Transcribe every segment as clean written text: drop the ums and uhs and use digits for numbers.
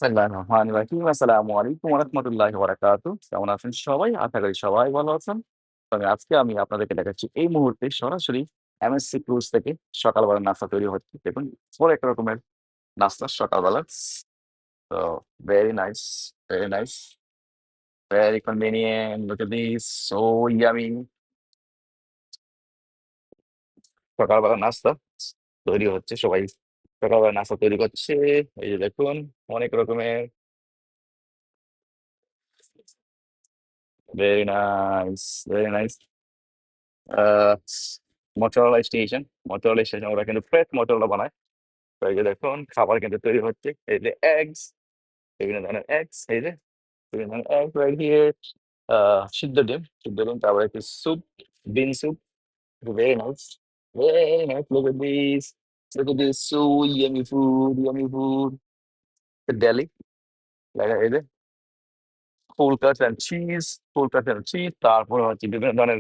বিসমিল্লাহির রহমানির রহিম। আসসালামু আলাইকুম ওয়া রাহমাতুল্লাহি ওয়া বারাকাতুহু। কেমন আছেন সবাই? আশা করি সবাই ভালো আছেন। তবে আজকে আমি আপনাদেরকে দেখাচ্ছি এই মুহূর্তে সরাসরি এমএসসি ক্রুজ থেকে সকালবেলা নাস্তা তৈরি হচ্ছে। দেখুন পুরো এক রকমের নাস্তা সকালবেলা। তো very nice, very nice, very convenient. Look at this, so yummy. সকালবেলা নাস্তা তৈরি হচ্ছে। সবাই সকালবেলা নাস্তা তৈরি করছে। এই যে দেখুন অনেক রকমের ভেরি নাইস, ভেরি নাইস। আ মোটরোলা স্টেশন। মোটরোলা স্টেশন ওরা কিন্তু ফ্রেশ মোটরোলা বানায়। তো এই যে দেখুন খাবার কিন্তু তৈরি হচ্ছে। এই যে এগস, বিভিন্ন ধরনের এগস, এই যে বিভিন্ন ধরনের এগ রাইট হিয়ার। আ সিদ্ধ ডিম, তারপরে একটু soup, bean soup. Very nice, very nice. Look at this, look at this, so yummy food, yummy food. ডেলি দেখা এই যে full cuts and cheese, full cuts and cheese. তারপরে হচ্ছে বিভিন্ন ধরনের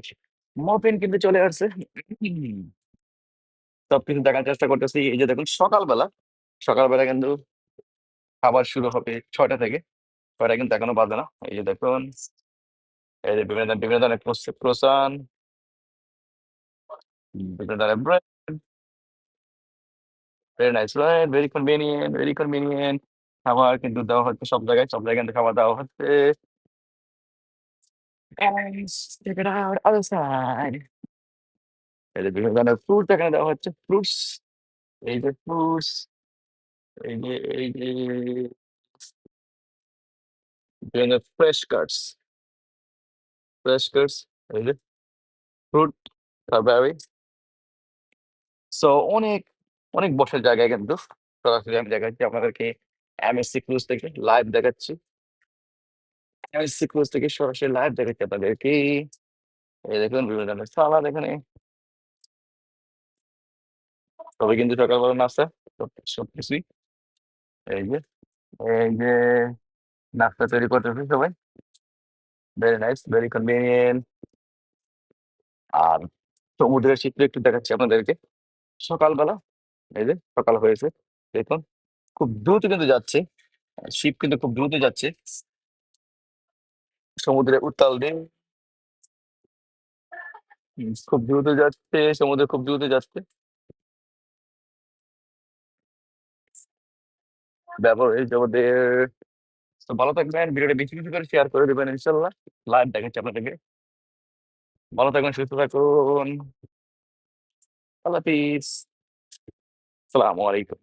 মফিন কিন্তু চলে আসছে। সবকিছু দেখার চেষ্টা করতেছি। এই যে দেখুন সকালবেলা কিন্তু খাবার শুরু হবে ৬টা থেকে। ৬টা কিন্তু এখনো বাজে না। এই যে দেখুন, এই যে বিভিন্ন ধরনের ক্রোসান, বিভিন্ন ধরনের bread, very nice right, very convenient, very convenient. খাবার কিন্তু দেওয়া হচ্ছে সব জায়গায় কিন্তু খাবার দেওয়া হচ্ছে। Guys, check it out, other side. এই যে বিভিন্ন ধরনের ফ্রুটস এখানে দেওয়া হচ্ছে। ফ্রুটস, এই যে ফ্রুটস, এই যে বিভিন্ন ফ্রেশ কাটস, এই যে ফ্রুট, বেরি। সো অনেক, অনেক বসার জায়গায় কিন্তু সরাসরি আমি দেখাচ্ছি আপনাদেরকে এমএসসি ক্রুজ থেকে লাইভ দেখাচ্ছি। এমএসসি ক্রুজ থেকে সরাসরি লাইভ দেখাচ্ছি আপনাদেরকে। এই দেখুন বিভিন্ন ধরনের সালাদ এখানে। সবাই কিন্তু সকালবেলা নাস্তা সবকিছুই। এই যে, এই যে নাস্তা তৈরি করতেছে সবাই। Very nice, very convenient. আর সমুদ্রের চিত্র একটু দেখাচ্ছি আপনাদেরকে। সকালবেলা, এই যে সকাল হয়েছে। দেখুন খুব দ্রুত কিন্তু যাচ্ছে। শিপ কিন্তু খুব দ্রুত যাচ্ছে। সমুদ্রে উত্তাল দিন। খুব দ্রুত যাচ্ছে, সমুদ্রে খুব দ্রুত যাচ্ছে। ব্যবহার এই জগতের। তো ভালো থাকবেন। ভিডিওটা বেশি বেশি করে শেয়ার করে দেবেন ইনশাল্লাহ। লাইভ দেখাচ্ছি আপনাদেরকে। ভালো থাকবেন, সুস্থ থাকুন। আল্লাহ হাফিজ। সালামু আলাইকুম।